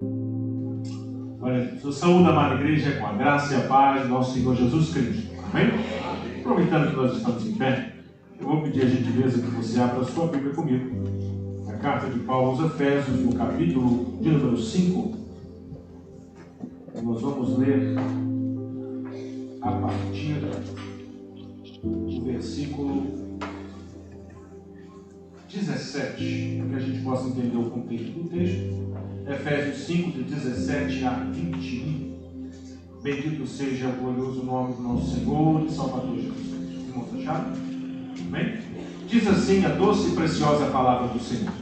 Glória a Deus. Eu saúdo a amada igreja com a graça e a paz do nosso Senhor Jesus Cristo. Amém? Aproveitando que nós estamos em pé, eu vou pedir a gentileza que você abra a sua Bíblia comigo. Na carta de Paulo aos Efésios, no capítulo de número 5. Nós vamos ler a partir do versículo 17, para que a gente possa entender o contexto do texto. Efésios 5, de 17 a 21. Bendito seja o glorioso nome do nosso Senhor e Salvador Jesus Cristo. Irmãos, acharam? Amém? Diz assim a doce e preciosa palavra do Senhor: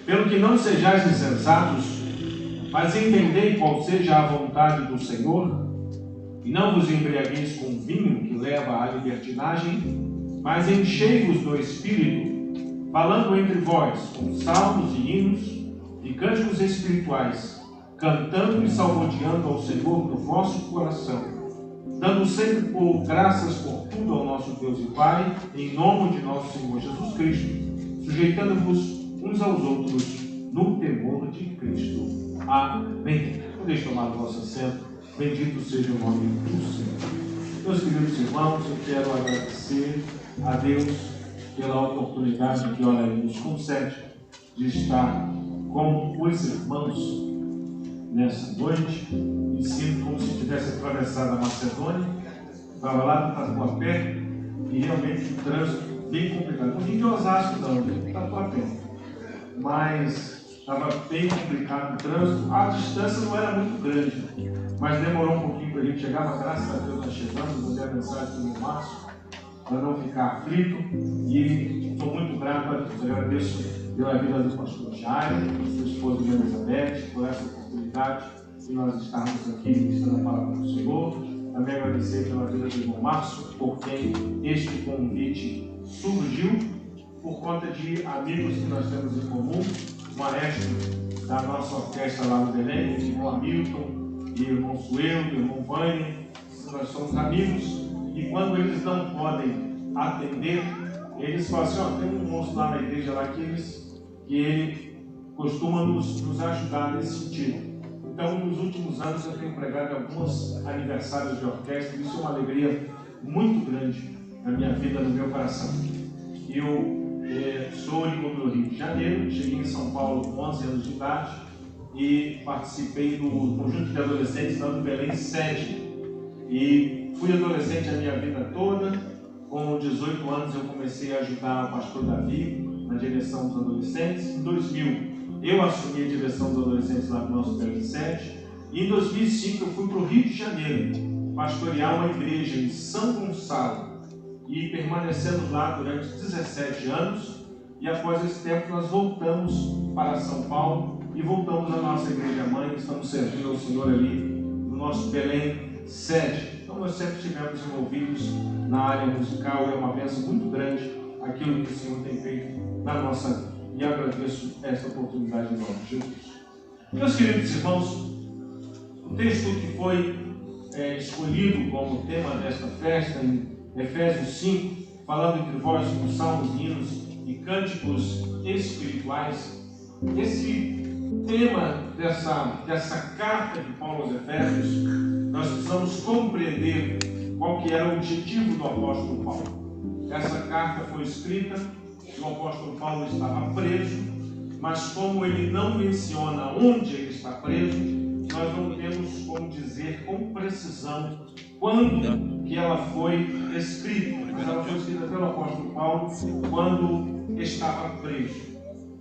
pelo que não sejais insensatos, mas entendei qual seja a vontade do Senhor, e não vos embriagueis com vinho que leva à libertinagem, mas enchei-vos do Espírito, falando entre vós com salmos e hinos e cânticos espirituais, cantando e salmodiando ao Senhor no vosso coração, dando sempre graças por tudo ao nosso Deus e Pai, em nome de nosso Senhor Jesus Cristo, sujeitando-vos uns aos outros no temor de Cristo. Amém. Deixe tomar o vosso assento. Bendito seja o nome do Senhor. Meus queridos irmãos, eu quero agradecer a Deus pela oportunidade que Ele nos concede de estar com os irmãos nessa noite. Me sinto como se tivesse atravessado a Macedônia, estava lá no Tatuapé, e realmente o trânsito bem complicado. Não vim de Osasco não, de Tatuapé, mas estava bem complicado o trânsito. A distância não era muito grande, mas demorou um pouquinho para a gente chegar, mas graças a Deus nós chegamos. Mandei a mensagem do Márcio para não ficar aflito, e estou muito grato a Deus. Eu agradeço pela vida do pastor Jairo, sua esposa Elizabeth, por essa oportunidade de nós estarmos aqui ministrando a palavra do Senhor. Também agradecer pela vida do irmão Márcio, por quem este convite surgiu, por conta de amigos que nós temos em comum, o maestro da nossa orquestra lá no Belém, o irmão Hamilton, e o irmão Suelo, o irmão Vânia. Nós somos amigos, e quando eles não podem atender, eles falam assim: tem um moço lá na igreja lá que ele costuma nos ajudar nesse sentido. Então, nos últimos anos eu tenho pregado alguns aniversários de orquestra, e isso é uma alegria muito grande na minha vida, no meu coração. Eu sou oriundo do Rio de Janeiro, cheguei em São Paulo com 11 anos de idade e participei do conjunto de adolescentes lá no Belém Sede. E fui adolescente a minha vida toda. Com 18 anos eu comecei a ajudar o pastor Davi na direção dos adolescentes. Em 2000 eu assumi a direção dos adolescentes lá no nosso Belém Sede. E em 2005 eu fui para o Rio de Janeiro pastorear uma igreja em São Gonçalo. E permanecemos lá durante 17 anos. E após esse tempo nós voltamos para São Paulo e voltamos à nossa igreja-mãe. Estamos servindo ao Senhor ali no nosso Belém Sede. Então nós sempre estivemos envolvidos na área musical, e é uma bênção muito grande aquilo que o Senhor tem feito na nossa vida. E agradeço esta oportunidade em nome de Jesus. Meus queridos irmãos, o texto que foi escolhido como tema desta festa, em Efésios 5, falando entre vós com salmos, hinos e cânticos espirituais, esse tema dessa carta de Paulo aos Efésios, nós precisamos compreender qual que era o objetivo do apóstolo Paulo. Essa carta foi escrita e o apóstolo Paulo estava preso, mas como ele não menciona onde ele está preso, nós não temos como dizer com precisão quando que ela foi escrita. Mas ela foi escrita pelo apóstolo Paulo quando estava preso.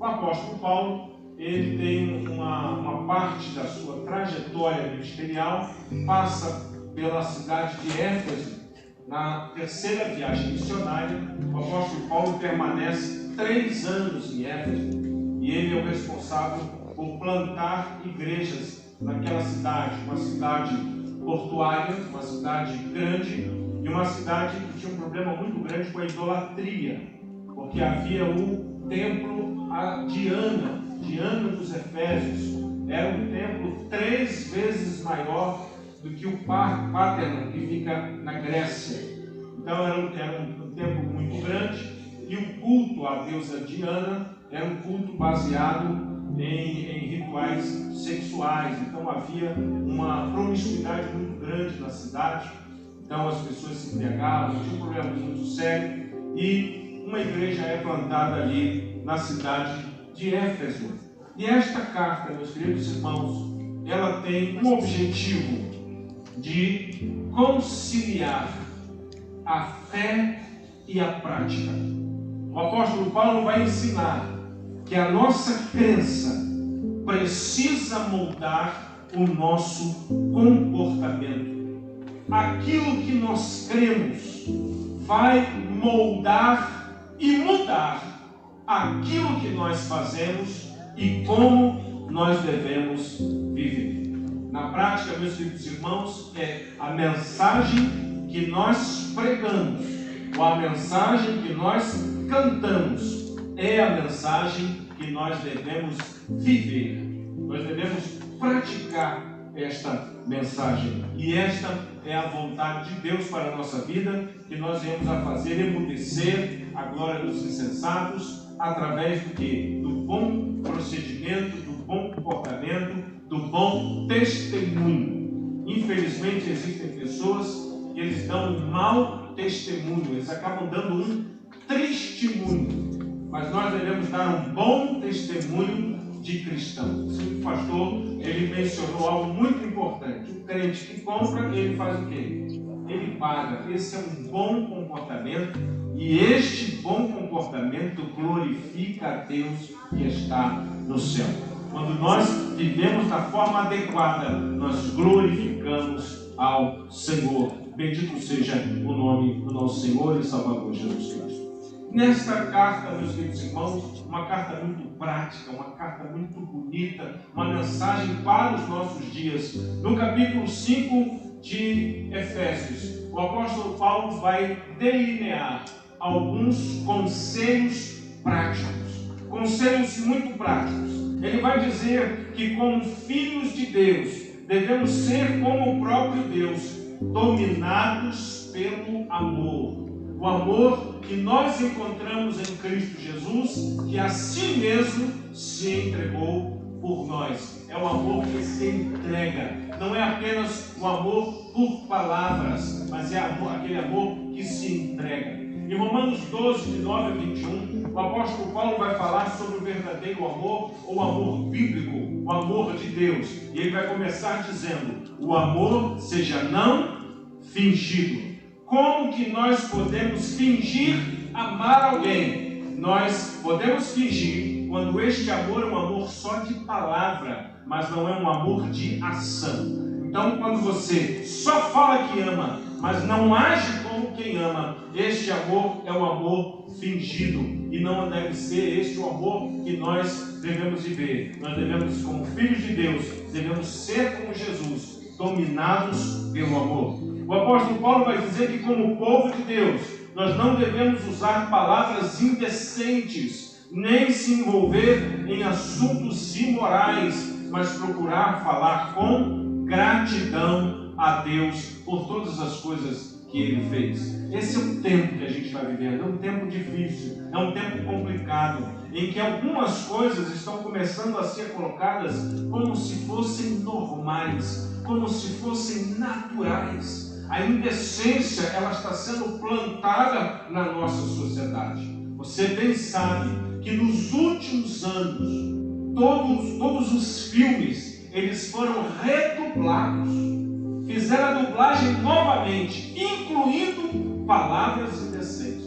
O apóstolo Paulo, ele tem uma parte da sua trajetória ministerial, passa pela cidade de Éfeso. Na terceira viagem missionária, o apóstolo Paulo permanece 3 anos em Éfeso, e ele é o responsável por plantar igrejas naquela cidade, uma cidade portuária, uma cidade grande, e uma cidade que tinha um problema muito grande com a idolatria, porque havia o templo a Diana dos Efésios. Era um templo 3 vezes maior do que o Parthenon, que fica na Grécia. Então era um templo muito grande, e o culto à deusa Diana era um culto baseado em rituais sexuais. Então havia uma promiscuidade muito grande na cidade. Então as pessoas se embriagavam, tinha um problema muito sério. E uma igreja é plantada ali na cidade de Éfeso. E esta carta, meus queridos irmãos, ela tem um objetivo de conciliar a fé e a prática. O apóstolo Paulo vai ensinar que a nossa crença precisa moldar o nosso comportamento. Aquilo que nós cremos vai moldar e mudar aquilo que nós fazemos e como nós devemos viver. Na prática, meus queridos irmãos, é a mensagem que nós pregamos, ou a mensagem que nós cantamos, é a mensagem que nós devemos viver. Nós devemos praticar esta mensagem. E esta é a vontade de Deus para a nossa vida, que nós viemos a fazer emudecer a glória dos insensatos, através do quê? Do bom procedimento, do bom comportamento, do bom testemunho. Infelizmente existem pessoas que eles dão um mau testemunho, eles acabam dando um testemunho, mas nós devemos dar um bom testemunho de cristão. O pastor, ele mencionou algo muito importante. O crente que compra, ele faz o quê? Ele paga. Esse é um bom comportamento, e este bom comportamento glorifica a Deus que está no céu. Quando nós vivemos da forma adequada, nós glorificamos ao Senhor. Bendito seja o nome do nosso Senhor e Salvador Jesus Cristo. Nesta carta, meus queridos irmãos, uma carta muito prática, uma carta muito bonita, uma mensagem para os nossos dias. No capítulo 5 de Efésios, o apóstolo Paulo vai delinear alguns conselhos práticos, conselhos muito práticos. Ele vai dizer que, como filhos de Deus, devemos ser como o próprio Deus, dominados pelo amor. O amor que nós encontramos em Cristo Jesus, que a si mesmo se entregou por nós. É o amor que se entrega. Não é apenas o amor por palavras, mas é aquele amor que se entrega. Em Romanos 12, de 9 a 21, o apóstolo Paulo vai falar sobre o verdadeiro amor, ou amor bíblico, o amor de Deus. E ele vai começar dizendo: o amor seja não fingido. Como que nós podemos fingir amar alguém? Nós podemos fingir quando este amor é um amor só de palavra, mas não é um amor de ação. Então, quando você só fala que ama, mas não age como quem ama, este amor é um amor fingido, e não deve ser este o amor que nós devemos viver. Nós devemos, como filhos de Deus, devemos ser como Jesus, dominados pelo amor. O apóstolo Paulo vai dizer que, como povo de Deus, nós não devemos usar palavras indecentes, nem se envolver em assuntos imorais, mas procurar falar com gratidão a Deus por todas as coisas que Ele fez. Esse é o tempo que a gente está vivendo, é um tempo difícil, é um tempo complicado, em que algumas coisas estão começando a ser colocadas como se fossem normais, como se fossem naturais. A indecência, ela está sendo plantada na nossa sociedade. Você bem sabe que nos últimos anos, todos os filmes, eles foram redublados, fizeram a dublagem novamente, incluindo palavras indecentes.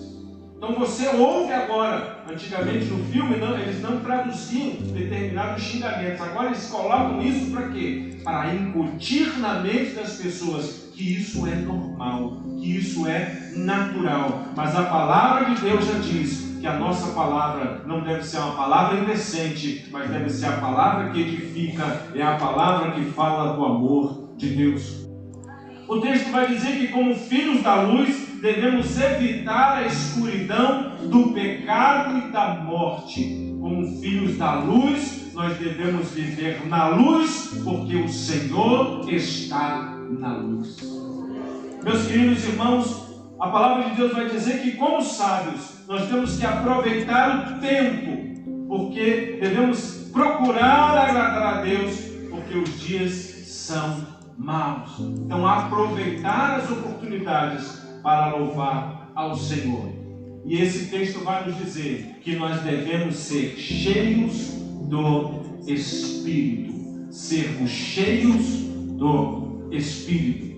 Então você ouve agora, antigamente no filme, eles não traduziam determinados xingamentos, agora eles colocam isso para quê? Para incutir na mente das pessoas que isso é normal, que isso é natural. Mas a palavra de Deus já diz que a nossa palavra não deve ser uma palavra indecente, mas deve ser a palavra que edifica, é a palavra que fala do amor de Deus. O texto vai dizer que, como filhos da luz, devemos evitar a escuridão do pecado e da morte. Como filhos da luz, nós devemos viver na luz, porque o Senhor está na luz. Meus queridos irmãos, a palavra de Deus vai dizer que, como sábios, nós temos que aproveitar o tempo, porque devemos procurar agradar a Deus, porque os dias são maus. Então, aproveitar as oportunidades para louvar ao Senhor. E esse texto vai nos dizer que nós devemos ser cheios do Espírito. Sermos cheios do Espírito.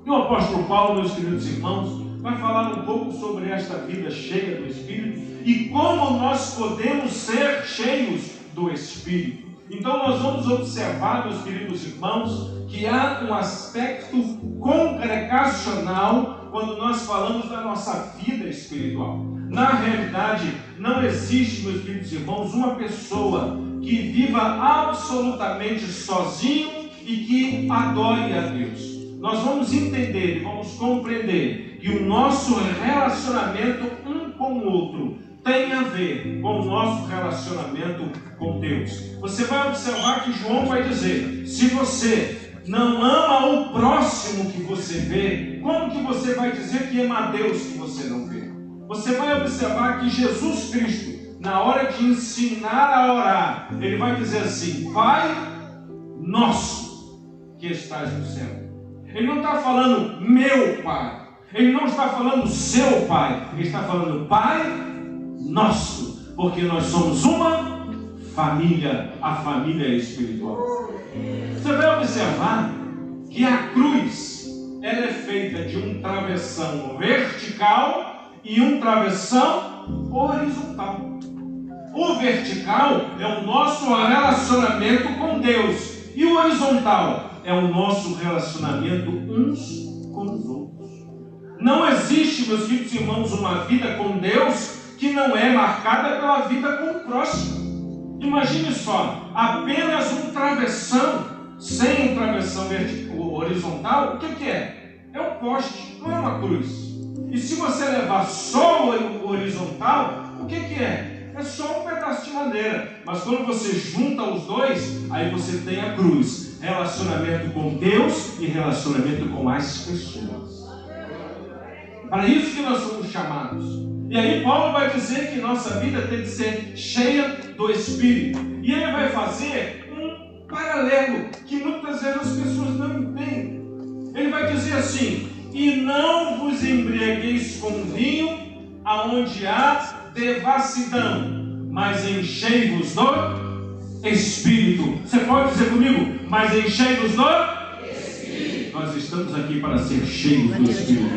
E o apóstolo Paulo, meus queridos irmãos, vai falar um pouco sobre esta vida cheia do Espírito e como nós podemos ser cheios do Espírito. Então nós vamos observar, meus queridos irmãos, que há um aspecto congregacional quando nós falamos da nossa vida espiritual. Na realidade, não existe, meus queridos irmãos, uma pessoa que viva absolutamente sozinho e que adore a Deus. Nós vamos entender e vamos compreender que o nosso relacionamento um com o outro tem a ver com o nosso relacionamento com Deus. Você vai observar que João vai dizer: se você não ama o próximo que você vê, como que você vai dizer que ama a Deus que você não vê? Você vai observar que Jesus Cristo, na hora de ensinar a orar, ele vai dizer assim: Pai nosso que estás no céu. Ele não está falando meu Pai, ele não está falando seu Pai, ele está falando Pai nosso, porque nós somos uma família, a família espiritual. Você vai observar que a cruz, ela é feita de um travessão vertical e um travessão horizontal. O vertical é o nosso relacionamento com Deus e o horizontal é o nosso relacionamento uns com os outros. Não existe, meus queridos irmãos, uma vida com Deus que não é marcada pela vida com o próximo. Imagine só, apenas um travessão, sem um travessão horizontal, o que é? É um poste, não é uma cruz. E se você levar só o horizontal, o que é? É só um pedaço de madeira. Mas quando você junta os dois, aí você tem a cruz. Relacionamento com Deus e relacionamento com as pessoas. Para isso que nós somos chamados. E aí Paulo vai dizer que nossa vida tem que ser cheia do Espírito. E ele vai fazer um paralelo que muitas vezes as pessoas não entendem. Ele vai dizer assim: e não vos embriagueis com vinho, aonde há devassidão, mas enchei-vos do Espírito. Você pode dizer comigo: mas enchei-vos do Espírito. Nós estamos aqui para ser cheios do Espírito.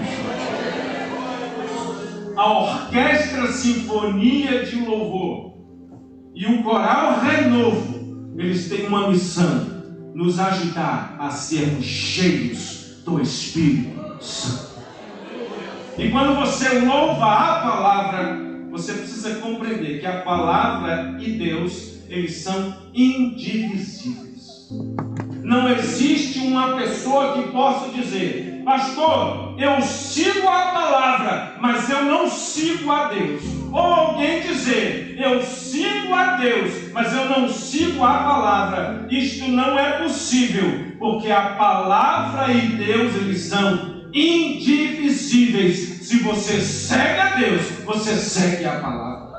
A orquestra sinfonia de louvor e o coral renovo, eles têm uma missão: nos ajudar a sermos cheios do Espírito Santo. E quando você louva a palavra, você precisa compreender que a palavra e Deus, eles são indivisíveis. Não existe uma pessoa que possa dizer: pastor, eu sigo a palavra, mas eu não sigo a Deus. Ou alguém dizer: eu sigo a Deus, mas eu não sigo a palavra. Isto não é possível, porque a palavra e Deus, eles são indivisíveis. Se você segue a Deus, você segue a palavra.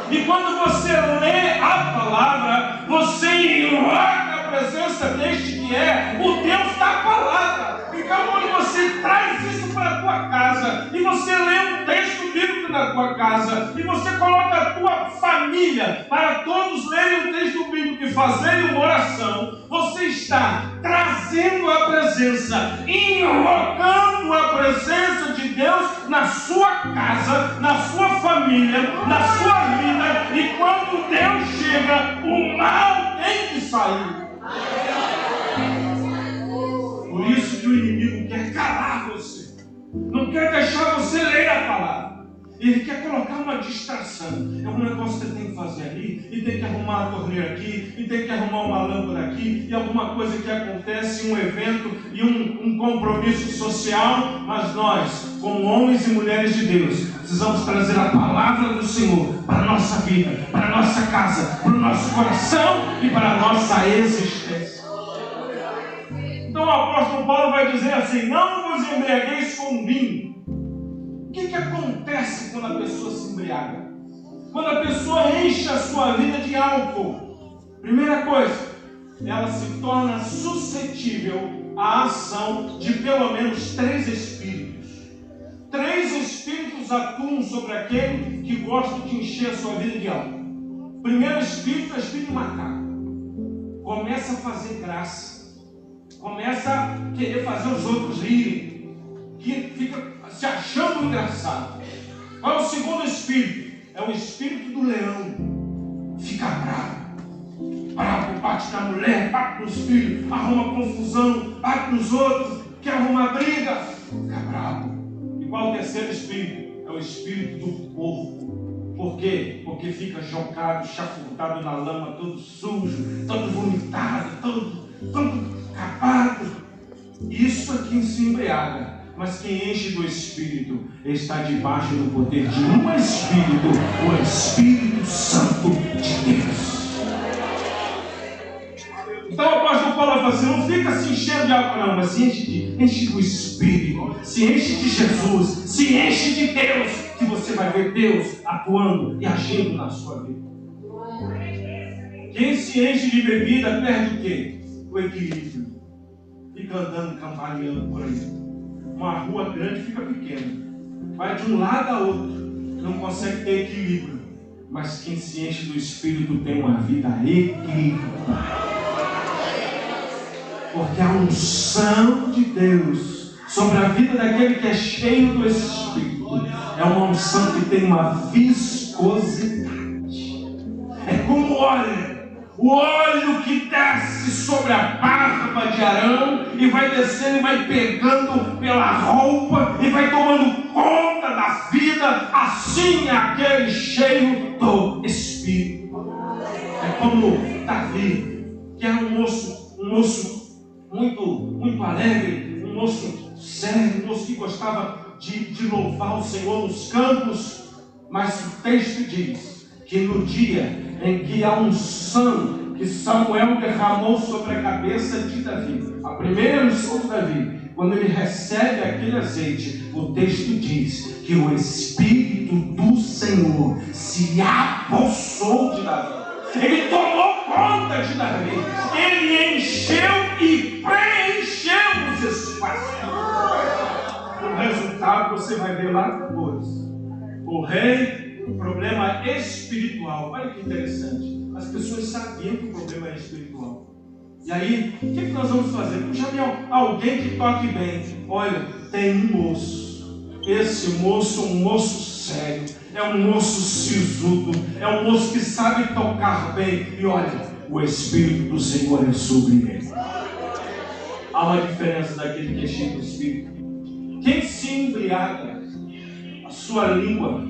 E quando você lê a palavra, você invoca a presença deste que é o Deus da palavra. Então quando você traz isso para a tua casa, e você lê um texto bíblico na tua casa, e você coloca a tua família para todos lerem o texto bíblico e fazerem uma oração, você está trazendo a presença, invocando a presença de Deus na sua casa, na sua família, na sua vida. E quando Deus chega, o mal tem que sair. Por isso que o inimigo quer calar você, não quer deixar você ler a palavra. Ele quer colocar uma distração. É um negócio que você tem que fazer ali, e tem que arrumar a torneira aqui, e tem que arrumar uma lâmpada aqui, e alguma coisa que acontece, um evento e um compromisso social. Mas nós, como homens e mulheres de Deus, precisamos trazer a palavra do Senhor para a nossa vida, para a nossa casa, para o nosso coração e para a nossa existência. Então o apóstolo Paulo vai dizer assim: não vos embriagueis com vinho. O que acontece quando a pessoa se embriaga? Quando a pessoa enche a sua vida de álcool, Primeira coisa, ela se torna suscetível à ação de pelo menos 3 espíritos. 3 espíritos atuam sobre aquele que gosta de encher a sua vida de algo. Primeiro espírito é o espírito macaco. Começa a fazer graça. Começa a querer fazer os outros rirem. Que fica se achando engraçado. Qual é o segundo espírito? É o espírito do leão. Fica bravo. Bravo, bate na mulher, bate nos filhos, arruma confusão, bate nos outros, quer arrumar briga. Fica bravo. E qual é o terceiro espírito? É o espírito do porco. Por quê? Porque fica chocado, chafurdado na lama, todo sujo, todo vomitado, todo acabado. Isso é quem se embriaga. Mas quem enche do Espírito está debaixo do poder de um Espírito, o Espírito Santo de Deus. Então o apóstolo Paulo fala assim, não fica se enchendo de água não, mas se enche do Espírito, se enche de Jesus, se enche de Deus, que você vai ver Deus atuando e agindo na sua vida. Quem se enche de bebida perde o quê? O equilíbrio. Fica andando, cambaleando por aí. Uma rua grande fica pequena. Vai de um lado a outro. Não consegue ter equilíbrio. Mas quem se enche do Espírito tem uma vida equilibrada. Porque a unção de Deus sobre a vida daquele que é cheio do Espírito é uma unção que tem uma viscosidade. É como o óleo que desce sobre a barba de Arão e vai descendo e vai pegando pela roupa e vai tomando conta da vida. Assim é aquele cheio do Espírito. É como Davi, que era um moço muito alegre, um moço sério, um moço que gostava de louvar o Senhor nos campos. Mas o texto diz que no dia em que a unção que Samuel derramou sobre a cabeça de Davi, a primeira unção de Davi, quando ele recebe aquele azeite, o texto diz que o Espírito do Senhor se apossou de Davi. Ele tomou conta de Davi. Ele encheu e preencheu os espaços. O resultado você vai ver lá depois. O rei, o problema espiritual. Olha que interessante. As pessoas sabiam que o problema era espiritual. E aí, o que nós vamos fazer? Chame alguém que toque bem. Olha, tem um moço. Esse moço é um moço sério. É um moço sisudo. É um moço que sabe tocar bem. E olha, o Espírito do Senhor é sobre ele. Há uma diferença daquele que é cheio do Espírito. Quem se embriaga, a sua língua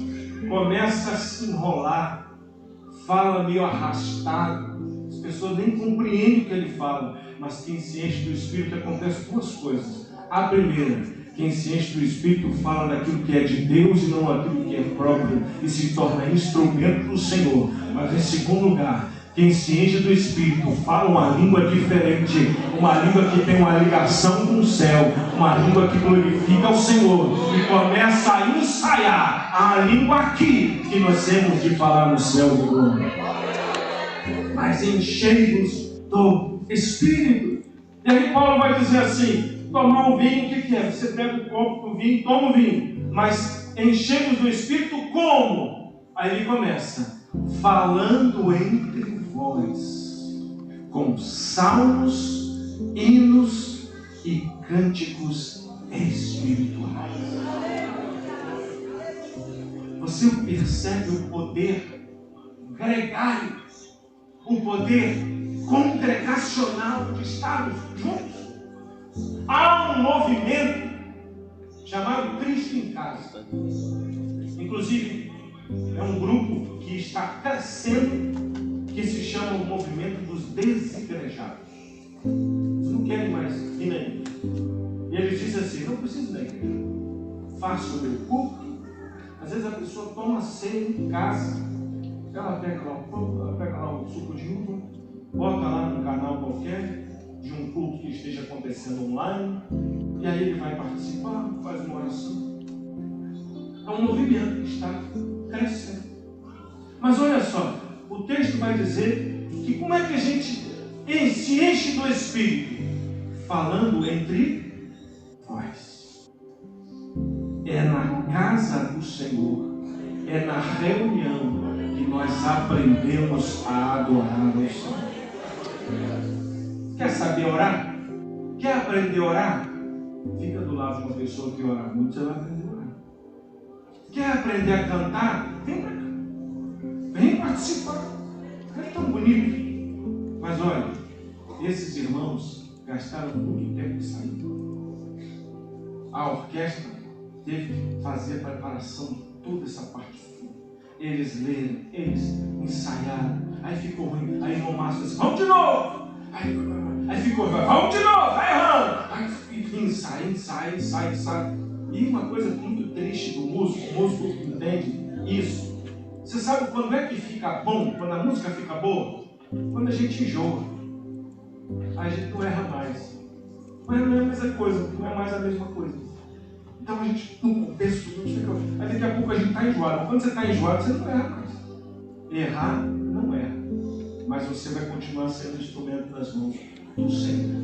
começa a se enrolar, fala meio arrastado, as pessoas nem compreendem o que ele fala. Mas quem se enche do Espírito, acontece 2 coisas. A primeira, quem se enche do Espírito fala daquilo que é de Deus e não daquilo que é próprio, e se torna instrumento do Senhor. Mas em segundo lugar, quem se enche do Espírito fala uma língua diferente, uma língua que tem uma ligação com o céu, uma língua que glorifica o Senhor, e começa a ensaiar a língua aqui que nós temos de falar no céu de glória. Mas encheios do Espírito. E aí Paulo vai dizer assim: tomar o vinho, o que é? Você pega o copo do vinho, toma o vinho. Mas encheios do Espírito como? Aí ele começa: falando entre vós, com salmos, hinos e cânticos espirituais. Você percebe o poder gregário, o poder congregacional de estarmos juntos? Há um movimento chamado Cristo em Casa. Inclusive, é um grupo que está crescendo, que se chama o movimento dos desigrejados. Eles não querem mais ir na igreja. E eles dizem assim: não preciso da igreja, faço o meu culto. Às vezes a pessoa toma ceia em casa, ela pega lá um suco de uva, bota lá num canal qualquer de um culto que esteja acontecendo online, e aí ele vai participar, faz uma oração. É um movimento que está crescendo. Mas olha só, o texto vai dizer que como é que a gente se enche do Espírito? Falando entre vós. É na casa do Senhor, é na reunião que nós aprendemos a adorar o Senhor. Quer saber orar? Quer aprender a orar? Fica do lado de uma pessoa que ora muito, você vai aprender a orar. Quer aprender a cantar? Vem para cá. Vem participar. É tão bonito. Mas olha, esses irmãos gastaram muito tempo saindo. A orquestra teve que fazer a preparação de toda essa parte. Eles leram, eles ensaiaram. Aí ficou ruim. Aí o Márcio disse, vamos de novo. Aí ficou, vamos de novo, vai errando. Aí ensaia. E uma coisa muito triste do músico, o músico que entende isso. Você sabe quando é que fica bom, quando a música fica boa? Quando a gente enjoa. A gente não erra mais. Mas não é a mesma coisa, não é mais a mesma coisa. Então a gente, no contexto, fica. Aí daqui a pouco a gente está enjoado. Quando você está enjoado, você não erra mais. Errar, não erra. Mas você vai continuar sendo instrumento nas mãos do Senhor.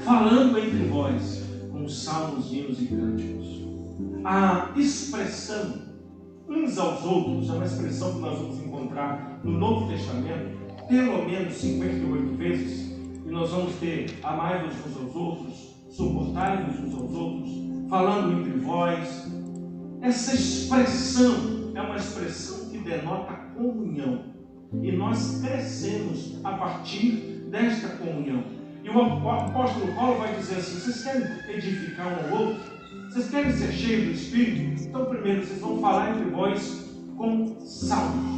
Falando entre vós, com salmos, hinos e cânticos. A expressão uns aos outros é uma expressão que nós vamos encontrar no Novo Testamento, pelo menos 58 vezes. E nós vamos ter amai-vos uns aos outros, suportai-vos uns aos outros, falando entre vós. Essa expressão é uma expressão que denota comunhão. E nós crescemos a partir desta comunhão. E o apóstolo Paulo vai dizer assim, vocês querem edificar um ao outro? Vocês querem ser cheios do Espírito? Então primeiro vocês vão falar entre vós com salmos.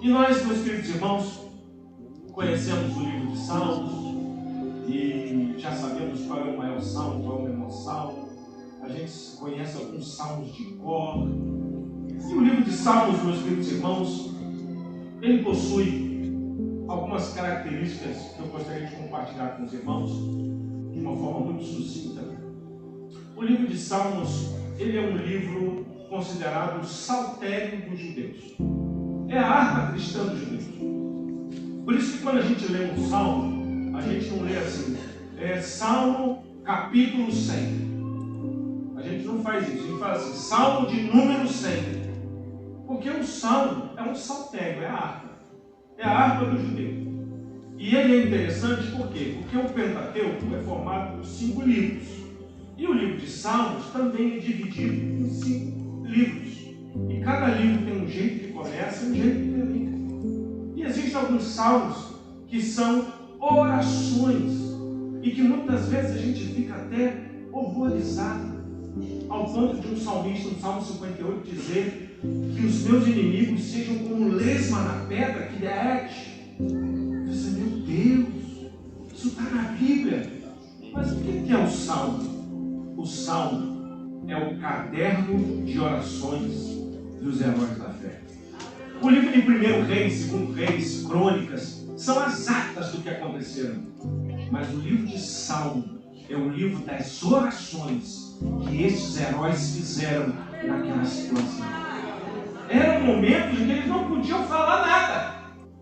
E nós, meus queridos irmãos, conhecemos o livro de Salmos e já sabemos qual é o maior salmo, qual é o menor salmo. A gente conhece alguns salmos de cor. E o livro de Salmos, meus queridos irmãos, ele possui algumas características que eu gostaria de compartilhar com os irmãos de uma forma muito sucinta. O livro de Salmos, ele é um livro considerado o saltério dos judeus. É a harpa cristã dos judeus. Por isso que quando a gente lê um salmo, a gente não lê assim, Salmo capítulo 100. A gente não faz isso, a gente fala assim, Salmo de número 100. Porque o salmo é um saltério, é a harpa. É a harpa do judeu. E ele é interessante por quê? Porque o Pentateuco é formado por 5 livros. E o livro de Salmos também é dividido em 5 livros. E cada livro tem um jeito que começa e um jeito que termina. E existem alguns salmos que são orações. E que muitas vezes a gente fica até horrorizado. Ao ponto de um salmista, no Salmo 58, dizer que os meus inimigos sejam como lesma na pedra que derrete. Você, meu Deus, isso está na Bíblia. Mas o que é o Salmo? O Salmo é o caderno de orações dos heróis da fé. O livro de 1 Reis, 2 Reis, Crônicas, são as atas do que aconteceram. Mas o livro de Salmo é o livro das orações que esses heróis fizeram naquela situação. Era um momento em que eles não podiam falar nada.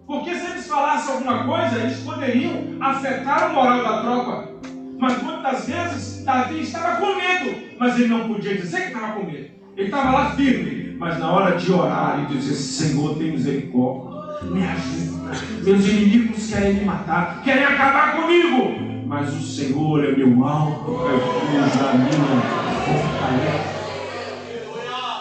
Porque se eles falassem alguma coisa, eles poderiam afetar a moral da tropa. Mas muitas vezes Davi estava com medo, mas ele não podia dizer que estava com medo. Ele estava lá firme, mas na hora de orar e dizer, Senhor, tem misericórdia, me ajuda. Meus inimigos querem me matar, querem acabar comigo. Mas o Senhor é meu alto refúgio, a minha fortaleza.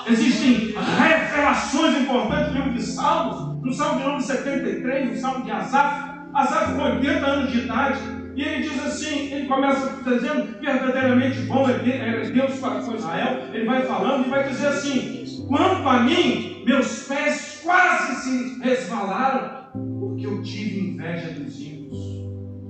Existem revelações importantes no livro de Salmos. No Salmo de número 73, no Salmo de Asaf. Asaf com 80 anos de idade. E ele diz assim, ele começa dizendo, verdadeiramente bom é Deus para com Israel. Ele vai falando e vai dizer assim, quanto a mim, meus pés quase se resvalaram, porque eu tive inveja dos ímpios.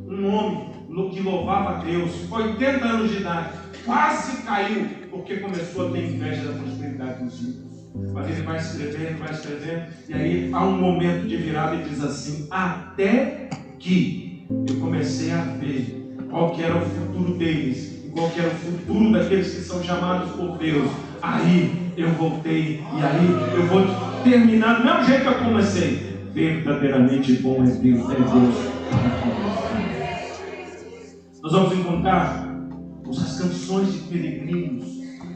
Um homem que louvava a Deus, 80 anos de idade, quase caiu, porque começou a ter inveja da prosperidade dos ímpios. Mas ele vai escrevendo, e aí há um momento de virada e diz assim, até que eu comecei a ver qual que era o futuro deles, e qual que era o futuro daqueles que são chamados por Deus. Aí eu voltei, e aí eu vou terminar do mesmo jeito que eu comecei, verdadeiramente bom é Deus para conosco. Nós vamos encontrar as canções de peregrinos,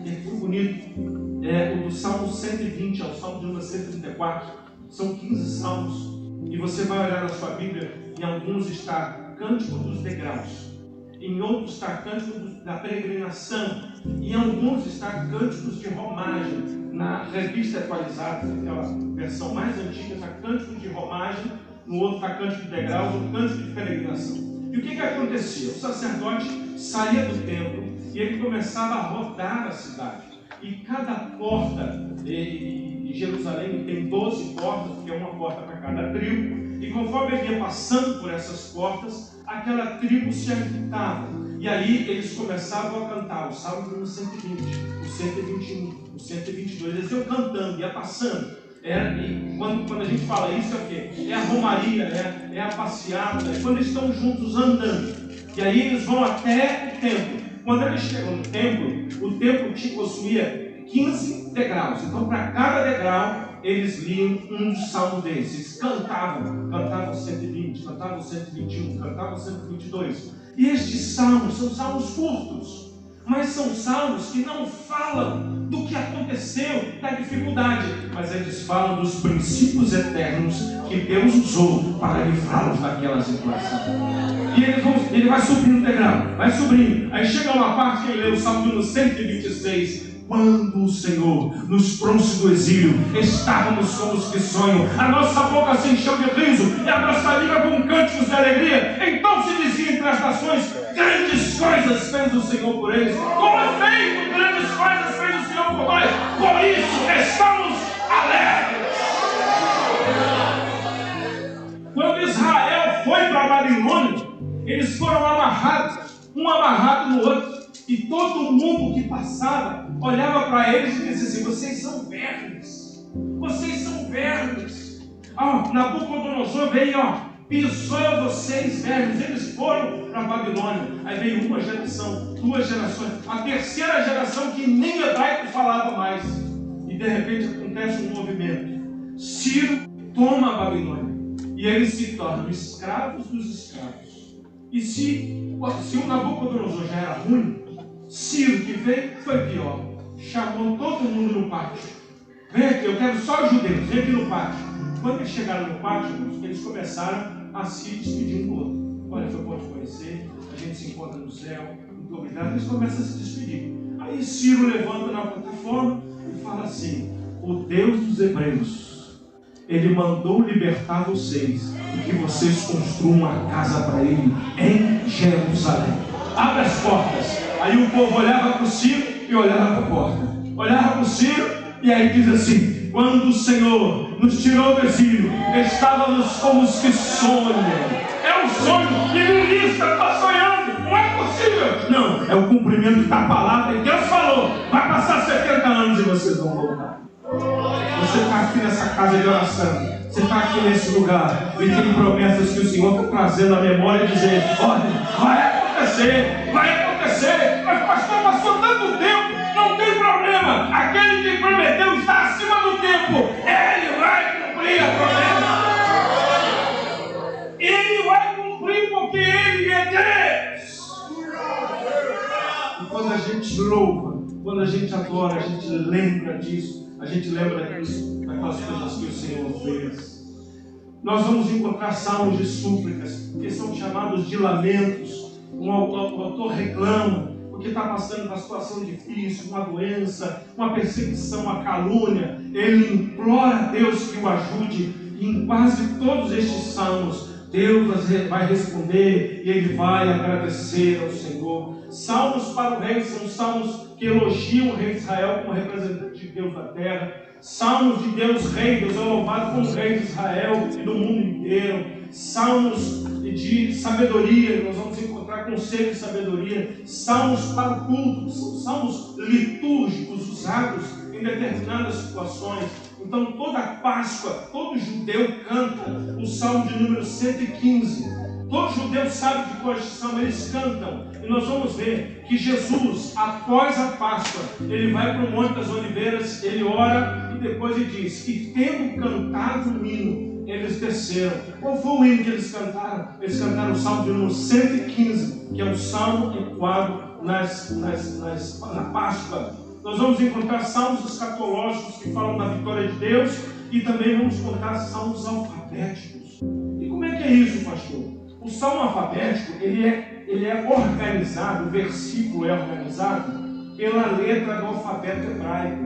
que é tão bonito. O do Salmo 120 ao Salmo de número 134, são 15 salmos, e você vai olhar na sua Bíblia, em alguns está Cântico dos Degraus, em outros está Cântico da Peregrinação, e em alguns está Cânticos de Romagem. Na revista atualizada, aquela versão mais antiga, está Cântico de Romagem, no outro está Cântico de Degraus, o Cântico de Peregrinação. E o que acontecia? O sacerdote saía do templo e ele começava a rodar a cidade. E cada porta de Jerusalém tem 12 portas, porque é uma porta para cada tribo. E conforme ele ia passando por essas portas, aquela tribo se agitava. E aí eles começavam a cantar o Salmo número 120, o 121, o 122. Eles iam cantando, ia passando. E quando a gente fala isso, é o quê? É a romaria, é a passeada, é quando eles estão juntos andando. E aí eles vão até o templo. Quando eles chegam no templo, o templo possuía 15 degraus. Então, para cada degrau, eles liam um salmo desses. Eles cantavam 120, cantavam 121, cantavam 122. E estes salmos são salmos curtos, mas são salmos que não falam do que aconteceu, da dificuldade, mas eles falam dos princípios eternos que Deus usou para livrá-los daquela situação. E ele vai subindo o degrau, vai subindo. Aí chega uma parte que ele lê o Salmo número 126. Quando o Senhor nos trouxe do exílio, estávamos como os que sonham. A nossa boca se encheu de riso e a nossa língua com cânticos de alegria. Então se dizia entre as nações: grandes coisas fez o Senhor por eles. Como é feito, grandes coisas fez o Senhor por nós. Por isso estamos alegres. Quando Israel foi para a Babilônia, eles foram amarrados, um amarrado no outro. E todo mundo que passava olhava para eles e dizia assim: vocês são vermes. Vocês são vermes. Nabucodonosor veio, pisou vocês vermes. Eles foram para a Babilônia. Aí veio uma geração, 2 gerações, a terceira geração que nem hebraico falava mais. E de repente acontece um movimento. Ciro toma a Babilônia. E eles se tornam escravos dos escravos. E se o Nabucodonosor já era ruim, Ciro que veio foi pior. Chamou todo mundo no pátio. Vem aqui, eu quero só os judeus, vem aqui no pátio. Quando eles chegaram no pátio, eles começaram a se despedir um do outro. Olha, foi bom te conhecer, a gente se encontra no céu, muito obrigado. Eles começam a se despedir. Aí Ciro levanta na plataforma e fala assim: o Deus dos Hebreus, Ele mandou libertar vocês e que vocês construam uma casa para Ele em Jerusalém. Abre as portas. Aí o povo olhava para o Ciro e olhava para a porta. Olhava para o Ciro e aí diz assim: quando o Senhor nos tirou do exílio, estávamos como os que sonham. É um sonho que ninguém está sonhando. Não é possível. Não, é o cumprimento da palavra que Deus falou. Vai passar 70 anos e vocês vão voltar. Você está aqui nessa casa de oração. Você está aqui nesse lugar e tem promessas que o Senhor está trazendo à memória e dizer: olha, vai acontecer. Mas pastor, passou tanto tempo, não tem problema. Aquele que prometeu está acima do tempo. Ele vai cumprir a promessa. Ele vai cumprir porque Ele é Deus. E quando a gente louva, quando a gente adora, a gente lembra disso. A gente lembra daquelas coisas que o Senhor fez. Nós vamos encontrar salmos de súplicas, que são chamados de lamentos. O autor reclama porque está passando por uma situação difícil, uma doença, uma perseguição, uma calúnia. Ele implora a Deus que o ajude. E em quase todos estes salmos, Deus vai responder e ele vai agradecer ao Senhor. Salmos para o rei são salmos que elogiam o rei de Israel como representante de Deus da terra. Salmos de Deus rei, Deus é louvado como rei de Israel e do mundo inteiro. Salmos de sabedoria, nós vamos encontrar conselho de sabedoria. Salmos para o culto, são salmos litúrgicos usados em determinadas situações. Então toda Páscoa, todo judeu canta o Salmo de número 115. Todo judeu sabe de qual é esse salmo, eles cantam. E nós vamos ver que Jesus, após a Páscoa, ele vai para o Monte das Oliveiras, ele ora e depois ele diz: e tendo cantado um hino, eles desceram. Qual foi o hino que eles cantaram? Eles cantaram o Salmo de número 115, que é o Salmo enquadro na Páscoa. Nós vamos encontrar salmos escatológicos que falam da vitória de Deus e também vamos encontrar salmos alfabéticos. E como é que é isso, pastor? O salmo alfabético, ele é organizado, o versículo é organizado pela letra do alfabeto hebraico.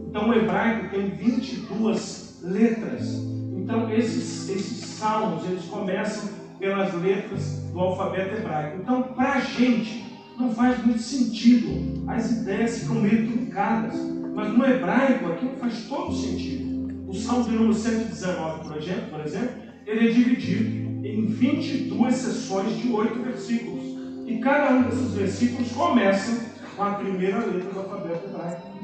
Então o hebraico tem 22 letras. Então esses salmos, eles começam pelas letras do alfabeto hebraico. Então para a gente não faz muito sentido. As ideias ficam meio truncadas. Mas no hebraico aquilo faz todo sentido. O salmo de número 119, por exemplo, ele é dividido em 22 seções de 8 versículos. E cada um desses versículos começa com a primeira letra do alfabeto hebraico.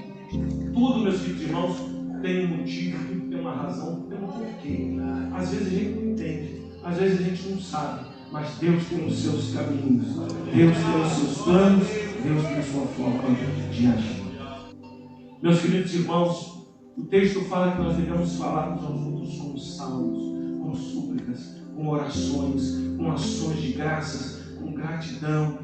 Tudo, meus filhos e irmãos, tem um motivo, tudo tem uma razão, tem um porquê. Às vezes a gente não entende, às vezes a gente não sabe, mas Deus tem os seus caminhos, Deus tem os seus planos, Deus tem a sua forma de agir. Meus queridos irmãos, o texto fala que nós devemos falar uns aos outros com salmos, com súplicas, com orações, com ações de graças, com gratidão,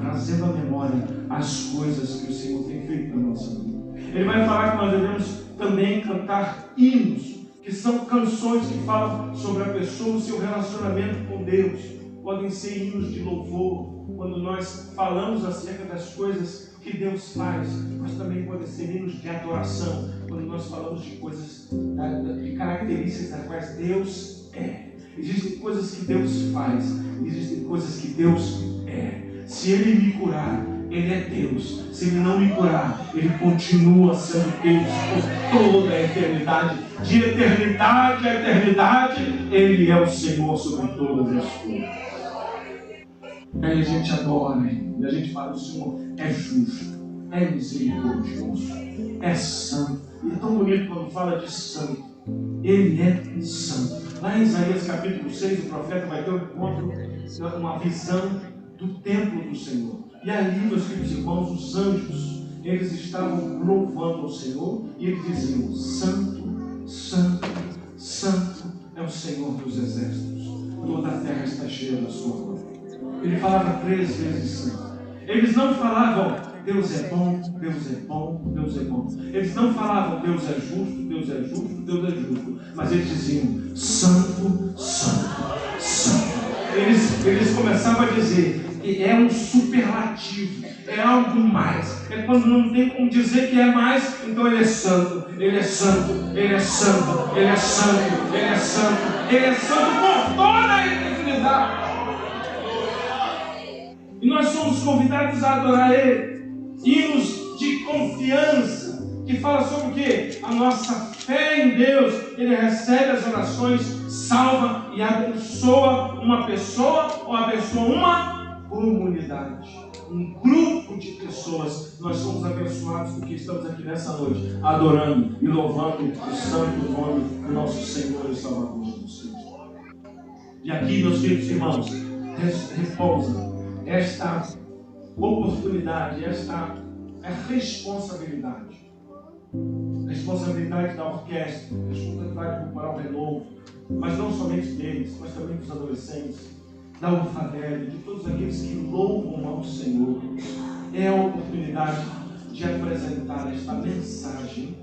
trazendo à memória as coisas que o Senhor tem feito na nossa vida. Ele vai falar que nós devemos também cantar hinos, que são canções que falam sobre a pessoa, o seu relacionamento com Deus. Podem ser hinos de louvor, quando nós falamos acerca das coisas que Deus faz, mas também podem ser hinos de adoração, quando nós falamos de coisas, de características das quais Deus é. Existem coisas que Deus faz, existem coisas que Deus é. Se Ele me curar, Ele é Deus. Se Ele não me curar, Ele continua sendo Deus por toda a eternidade. De eternidade a eternidade, Ele é o Senhor sobre todas as coisas. Aí a gente adora, e a gente fala: o Senhor é justo, é misericordioso, é santo. E é tão bonito quando fala de santo. Ele é santo. Lá em Isaías capítulo 6, o profeta vai ter um encontro, uma visão do templo do Senhor. E ali, meus filhos e irmãos, os anjos, eles estavam louvando ao Senhor e eles diziam: Santo, Santo, Santo é o Senhor dos exércitos. Toda a terra está cheia da sua glória. Ele falava 3 vezes santo. Eles não falavam: Deus é bom, Deus é bom, Deus é bom. Eles não falavam: Deus é justo, Deus é justo, Deus é justo. Mas eles diziam: Santo, Santo, Santo. Eles começavam a dizer que é um superlativo, é algo mais. É quando não tem como dizer que é mais, então Ele é santo, Ele é santo, Ele é santo, Ele é santo, Ele é santo, Ele é santo por toda a eternidade. E nós somos convidados a adorar Ele. Hinos de confiança, que fala sobre o quê? A nossa fé em Deus. Ele recebe as orações, salva e abençoa uma pessoa ou abençoa uma comunidade, um grupo de pessoas. Nós somos abençoados porque estamos aqui nessa noite adorando e louvando o santo nome do nosso Senhor e Salvador Jesus Cristo. E aqui, meus queridos irmãos, repousa esta oportunidade, esta responsabilidade. Responsabilidade da orquestra, responsabilidade do coral Renovo, mas não somente deles, mas também dos adolescentes, da Orfadélia, de todos aqueles que louvam ao Senhor. É a oportunidade de apresentar esta mensagem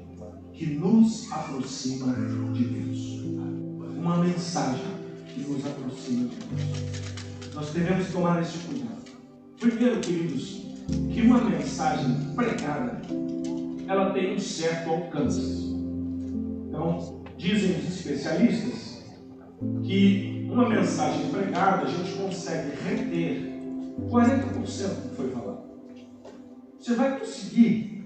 que nos aproxima de Deus. Uma mensagem que nos aproxima de Deus. Nós devemos tomar esse cuidado. Primeiro, queridos, que uma mensagem pregada, ela tem um certo alcance. Então, dizem os especialistas que uma mensagem pregada a gente consegue reter 40% do que foi falado. Você vai conseguir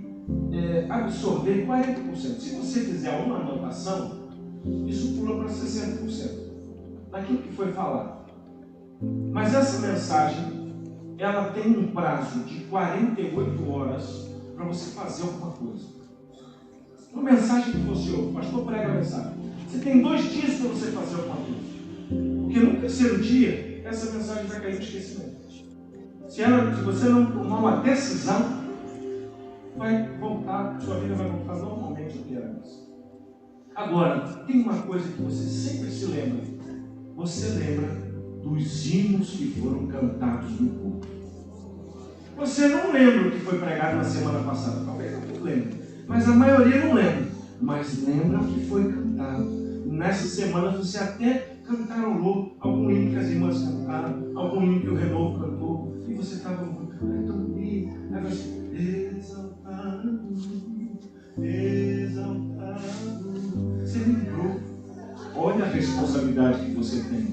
absorver 40%. Se você fizer uma anotação, isso pula para 60% daquilo que foi falado. Mas essa mensagem, ela tem um prazo de 48 horas para você fazer alguma coisa. Uma mensagem que você ouve, o pastor prega a mensagem. Você tem 2 dias para você fazer alguma coisa. Porque no terceiro dia, essa mensagem vai cair no esquecimento. Se você não tomar uma decisão, vai voltar, sua vida vai voltar normalmente ao que era antes. Agora, tem uma coisa que você sempre se lembra. Você lembra dos hinos que foram cantados no culto. Você não lembra o que foi pregado na semana passada. Talvez não lembre, mas a maioria não lembra. Mas lembra o que foi cantado. Nessa semana você até cantarolou algum hino que as irmãs cantaram, algum hino que o Renovo cantou, e você estava muito tão bonito. Aí você, exaltado, exaltado. Você lembrou. Olha a responsabilidade que você tem.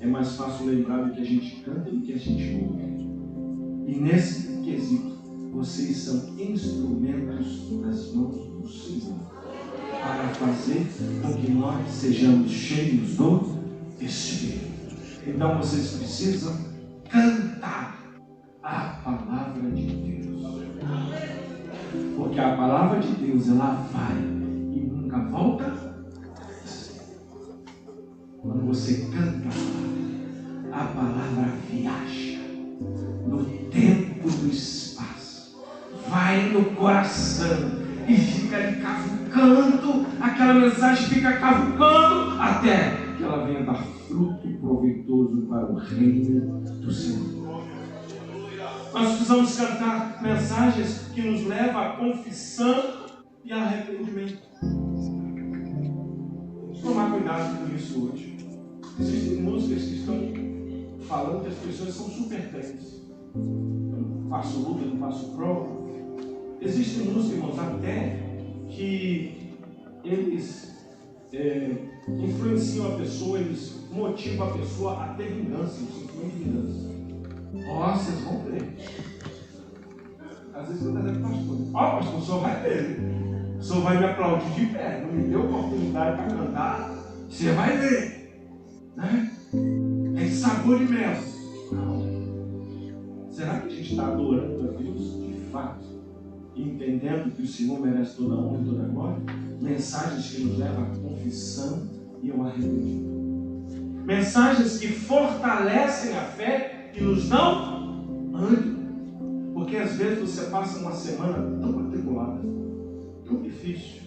É mais fácil lembrar do que a gente canta do que a gente ouve. E nesse quesito, vocês são instrumentos nas mãos do Senhor para fazer com que nós sejamos cheios do Espírito. Então vocês precisam cantar a palavra de Deus. Porque a palavra de Deus, ela vai e nunca volta. Quando você canta a palavra viaja no tempo do espaço, vai no coração e fica ali cavucando, aquela mensagem fica cavucando até que ela venha dar fruto proveitoso para o reino do Senhor. Nós precisamos cantar mensagens que nos levam à confissão e a arrependimento. Vamos tomar cuidado com isso hoje. Existem músicas que estão falando que as pessoas são super crentes. Não faço luta, não faço prova. Existem músicas, irmãos, até que eles influenciam a pessoa, eles motivam a pessoa a ter vingança, sentimento de vingança. Ó, vocês vão ver. Às vezes eu estou dizendo, pastor, pastor, o senhor vai ver. O senhor vai me aplaudir de pé, não me deu oportunidade para cantar, você vai ver. Né? É sabor de mel. Não. Será que a gente está adorando a Deus de fato? Entendendo que o Senhor merece toda a honra e toda a glória? Mensagens que nos levam à confissão e ao arrependimento. Mensagens que fortalecem a fé e nos dão ânimo. Porque às vezes você passa uma semana tão atribulada, tão difícil.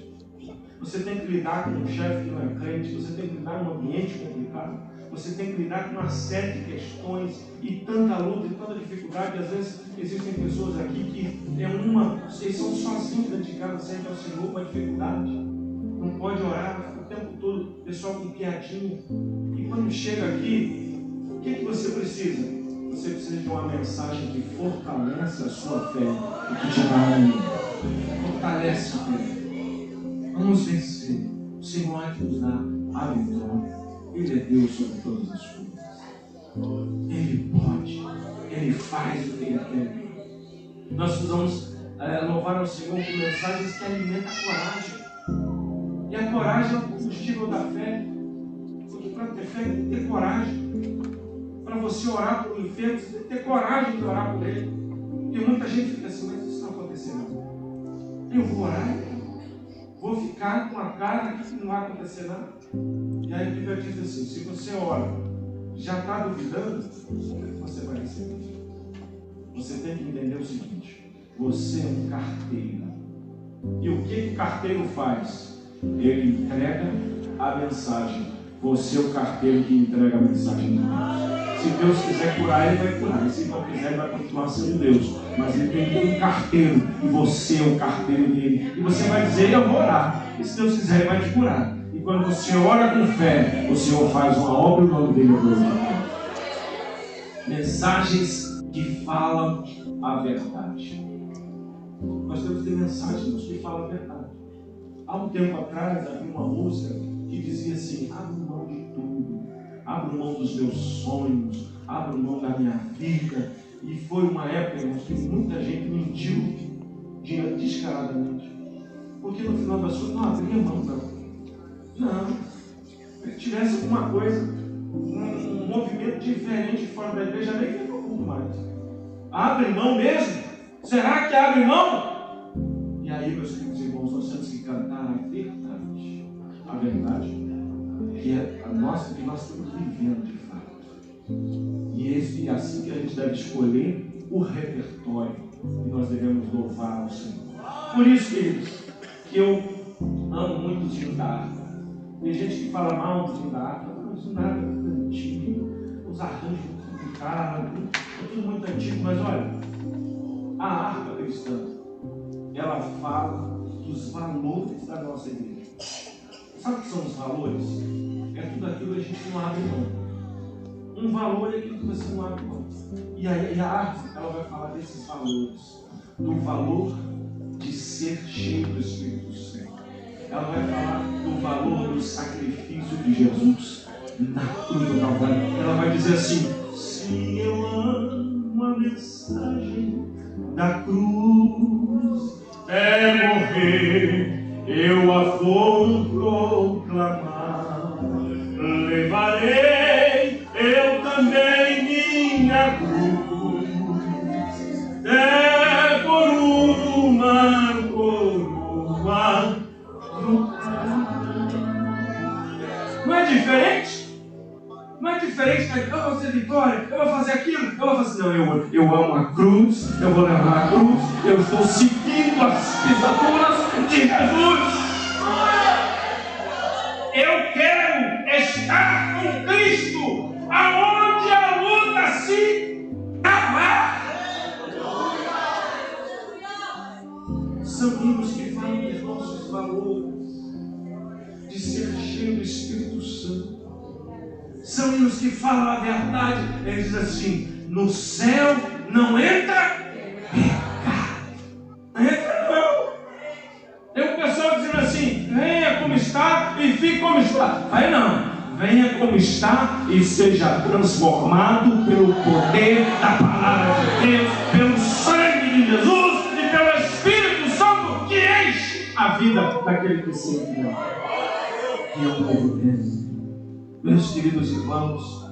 Você tem que lidar com um chefe que não é crente, você tem que lidar num ambiente complicado, você tem que lidar com uma série de questões e tanta luta e tanta dificuldade. Às vezes existem pessoas aqui que vocês são sozinhos dentro de casa, servem ao Senhor com a dificuldade, não pode orar o tempo todo, pessoal com piadinha. E quando chega aqui, o que você precisa? Você precisa de uma mensagem que fortalece a sua fé e que te dá ânimo. Fortalece a fé. Vamos vencer. O Senhor é que nos dá a vitória. Ele é Deus sobre todas as coisas. Ele pode. Ele faz o que Ele quer. Nós precisamos louvar ao Senhor com mensagens que alimentam a coragem. E a coragem é o combustível da fé. Porque para ter fé, tem que ter coragem. Para você orar por um enfermo, você tem que ter coragem de orar por ele. Porque muita gente fica assim, mas isso não aconteceu não. Eu vou orar, vou ficar com a cara que não vai acontecer nada. E aí a Bíblia diz assim, se você ora, já está duvidando, como é que você vai receber? Você tem que entender o seguinte, você é um carteiro. E o que o carteiro faz? Ele entrega a mensagem. Você é o carteiro que entrega a mensagem. Se Deus quiser curar, Ele vai curar. E se não quiser, Ele vai continuar sendo Deus. Mas Ele tem um carteiro. E você é o carteiro dele. E você vai dizer, eu vou orar. E se Deus quiser, Ele vai te curar. E quando você ora com fé, o Senhor faz uma obra e o nome dele é glorificado. Mensagens que falam a verdade. Nós temos que ter mensagens que falam a verdade. Há um tempo atrás, havia uma música que dizia assim, abra mão de tudo. Abro mão dos meus sonhos, abro mão da minha vida. E foi uma época, irmãos, que muita gente mentiu descaradamente. Porque no final das contas não abria mão, não. Não. Se tivesse alguma coisa, um movimento diferente fora da igreja, nem fica culto mais. Abre mão mesmo? Será que abre mão? E aí, meus queridos irmãos, nós temos que cantar a verdade. A verdade que é a nossa, que nós estamos vivendo de fato. E é assim que a gente deve escolher o repertório que nós devemos louvar ao Senhor. Por isso, queridos, que eu amo muito o hino da harpa. Tem gente que fala mal do som da harpa, não, isso nada, é tudo antigo, os arranjos muito complicados, é tudo muito antigo, mas olha, a harpa cristã, ela fala dos valores da nossa igreja. Sabe o que são os valores? É tudo aquilo que a gente não abre mão. Um valor é aquilo que você não abre mão. E aí a harpa, ela vai falar desses valores, do valor de ser cheio do Espírito Santo. Ela vai falar do valor do sacrifício de Jesus na cruz do Calvário. Ela vai dizer assim: se eu amo a mensagem da cruz, até morrer eu a vou proclamar. Levarei eu também minha cruz, é por uma coroa. Não é diferente? Não é diferente, eu vou fazer vitória, eu vou fazer aquilo, eu vou fazer. Não, eu amo a cruz, eu vou levar a cruz, eu estou seguindo as pisaduras de Jesus. Eu quero estar com Cristo, aonde a luta se acabar. São hinos que falam dos nossos valores, de ser cheio do Espírito Santo. São hinos que falam a verdade. Ele diz assim: no céu não entra pecado. Não entra não. Tem um pessoal dizendo assim: venha como está e fique como está. Aí não. Venha como está e seja transformado pelo poder da palavra de Deus, pelo sangue de Jesus e pelo Espírito Santo que enche a vida daquele que se envia. Que é o povo dele. Meus queridos irmãos,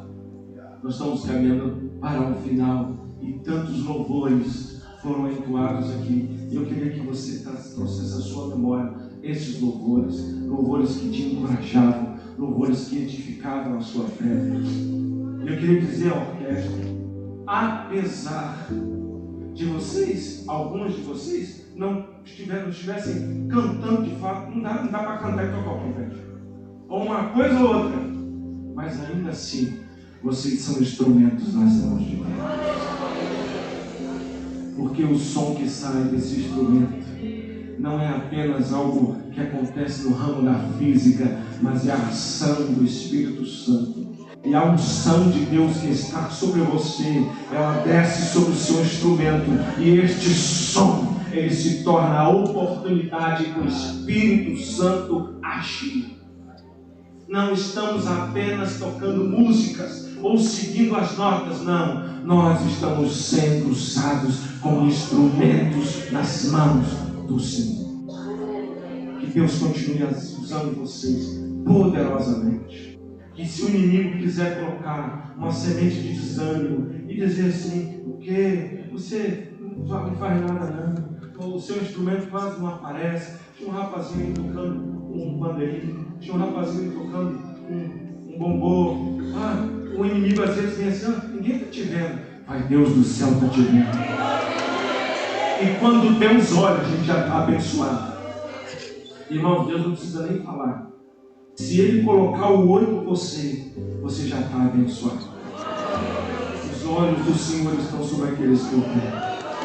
nós estamos caminhando para um final e tantos louvores foram entoados aqui. Eu queria que você trouxesse a sua memória esses louvores, louvores que te encorajavam, louvores que edificavam a sua fé. Eu queria dizer ao orquestra, apesar de vocês, alguns de vocês, não estivessem cantando de fato, não dá para cantar e tocar o trompete, ou uma coisa ou outra, mas ainda assim, vocês são instrumentos nas mãos de Deus. Porque o som que sai desse instrumento não é apenas algo que acontece no ramo da física, mas é a ação do Espírito Santo. E a unção de Deus que está sobre você, ela desce sobre o seu instrumento, e este som, ele se torna a oportunidade do Espírito Santo agir. Não estamos apenas tocando músicas ou seguindo as notas, não. Nós estamos sendo usados como instrumentos nas mãos do Senhor. Que Deus continue usando vocês poderosamente. Que se o inimigo quiser colocar uma semente de desânimo e dizer assim: o quê? Você não faz nada não, o seu instrumento quase não aparece. Tinha um rapazinho tocando um bandeirinho, tinha um rapazinho tocando um bombô. O inimigo às vezes vem assim: ninguém está te vendo. Mas Deus do céu está te vendo. E quando Deus olha, a gente já está abençoado. Irmão, Deus não precisa nem falar. Se Ele colocar o olho em você, você já está abençoado. Os olhos do Senhor estão sobre aqueles que ouvem.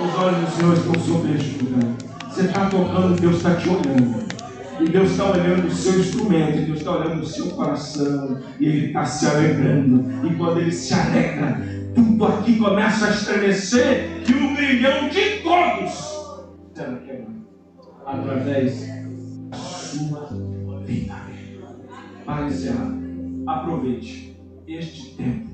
Os olhos do Senhor estão sobre este lugar. Você está tocando, Deus está te olhando. E Deus está olhando o seu instrumento, e Deus está olhando o seu coração, e Ele está se alegrando. E quando Ele se alegra, tudo aqui começa a estremecer, e o brilhão de todos será quebrado através da sua vida. Para encerrar, aproveite este tempo,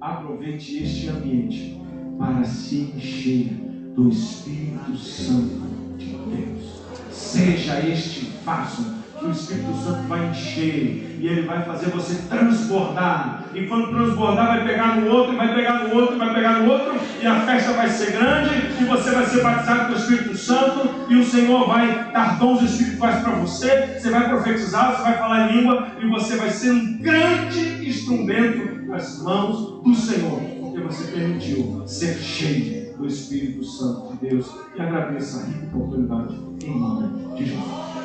aproveite este ambiente para se encher do Espírito Santo de Deus. Seja este vaso que o Espírito Santo vai encher, e ele vai fazer você transbordar. E quando transbordar, vai pegar no outro, vai pegar no outro, vai pegar no outro, e a festa vai ser grande, e você vai ser batizado com o Espírito Santo, e o Senhor vai dar dons espirituais para você. Você vai profetizar, você vai falar em língua, e você vai ser um grande instrumento nas mãos do Senhor, porque você permitiu ser cheio do Espírito Santo de Deus. E agradeça a rica oportunidade em nome de Jesus.